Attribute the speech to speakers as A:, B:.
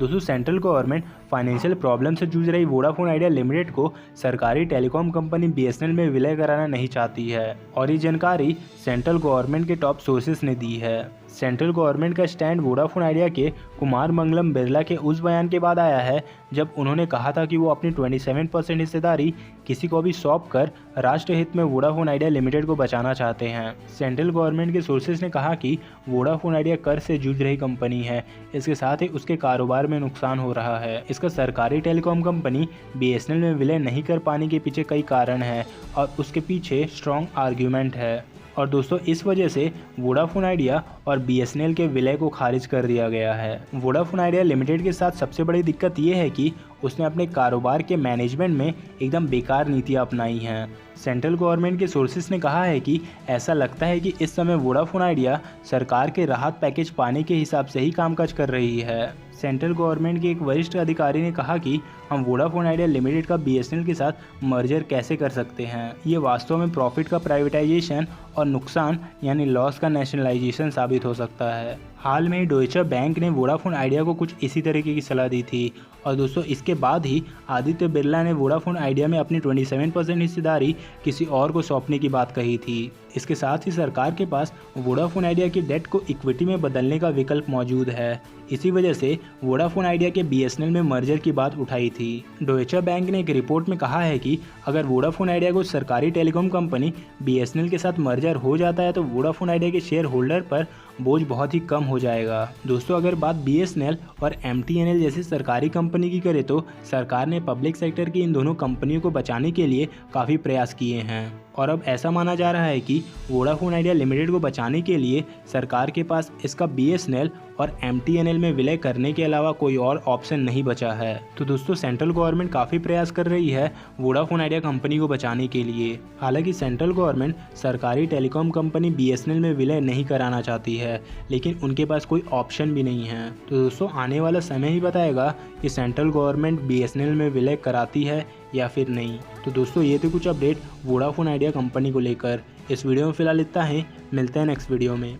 A: दोस्तों central government financial problem से जूझ रही वोडाफोन आइडिया लिमिटेड को सरकारी टेलीकॉम कंपनी बीएसएनएल में विलय कराना नहीं चाहती है और ये जानकारी सेंट्रल गवर्नमेंट के टॉप सोर्सेस ने दी है। सेंट्रल गवर्नमेंट का स्टैंड वोडाफोन आइडिया के कुमार मंगलम बिरला के उस बयान के बाद आया है जब उन्होंने कहा था कि वो अपनी 27% हिस्सेदारी किसी को भी सौंप कर राष्ट्रहित में वोडाफोन आइडिया लिमिटेड को बचाना चाहते हैं। सेंट्रल गवर्नमेंट के सोर्सेज ने कहा कि वोडाफोन आइडिया कर से जूझ रही कंपनी है, इसके साथ ही उसके कारोबार में नुकसान हो रहा है। इसका सरकारी टेलीकॉम कंपनी बीएसएनएल में विलय नहीं कर पाने के पीछे कई कारण हैं और उसके पीछे स्ट्रॉन्ग आर्ग्यूमेंट है। और दोस्तों इस वजह से वोडाफोन आइडिया और बीएसएनएल के विलय को खारिज कर दिया गया है। वोडाफोन आइडिया लिमिटेड के साथ सबसे बड़ी दिक्कत ये है कि उसने अपने कारोबार के मैनेजमेंट में एकदम बेकार नीतियां अपनाई हैं। सेंट्रल गवर्नमेंट के सोर्सेस ने कहा है कि ऐसा लगता है कि इस समय वोडाफोन आइडिया सरकार के राहत पैकेज पाने के हिसाब से ही कामकाज कर रही है। सेंट्रल गवर्नमेंट के एक वरिष्ठ अधिकारी ने कहा कि हम वोडाफोन आइडिया लिमिटेड का बीएसएनएल के साथ मर्जर कैसे कर सकते हैं। ये वास्तव में प्रॉफिट का प्राइवेटाइजेशन और नुकसान यानी लॉस का नेशनलाइजेशन साबित हो सकता है। हाल में ही डॉइचे बैंक ने वोडाफोन आइडिया को कुछ इसी तरीके की सलाह दी थी और दोस्तों इसके बाद ही आदित्य बिरला ने वोडाफोन आइडिया में अपनी 27% हिस्सेदारी किसी और को सौंपने की बात कही थी। इसके साथ ही सरकार के पास वोडाफोन आइडिया की डेट को इक्विटी में बदलने का विकल्प मौजूद है। इसी वजह से वोडाफोन आइडिया के बीएसएनएल में मर्जर की बात उठाई थी। डॉइचे बैंक ने एक रिपोर्ट में कहा है कि अगर वोडाफोन आइडिया को सरकारी टेलीकॉम कंपनी बीएसएनएल के साथ मर्जर हो जाता है तो वोडाफोन आइडिया के शेयर होल्डर पर बोझ बहुत ही कम हो जाएगा। दोस्तों अगर बात बीएसएनएल और एमटीएनएल जैसी सरकारी कंपनी की करें तो सरकार ने पब्लिक सेक्टर की इन दोनों कंपनियों को बचाने के लिए काफ़ी प्रयास किए हैं और अब ऐसा माना जा रहा है कि वोडाफोन आइडिया लिमिटेड को बचाने के लिए सरकार के पास इसका बीएसएनएल और एमटीएनएल में विलय करने के अलावा कोई और ऑप्शन नहीं बचा है। तो दोस्तों सेंट्रल गवर्नमेंट काफ़ी प्रयास कर रही है वोडाफोन आइडिया कंपनी को बचाने के लिए। हालांकि सेंट्रल गवर्नमेंट सरकारी टेलीकॉम कंपनी बीएसएनएल में विलय नहीं कराना चाहती है, लेकिन उनके पास कोई ऑप्शन भी नहीं है। तो दोस्तों आने वाला समय ही बताएगा कि सेंट्रल गवर्नमेंट बीएसएनएल में विलय कराती है या फिर नहीं। तो दोस्तों ये थे कुछ अपडेट वोडाफोन आइडिया कंपनी को लेकर। इस वीडियो में फिलहाल इतना ही, मिलते हैं नेक्स्ट वीडियो में।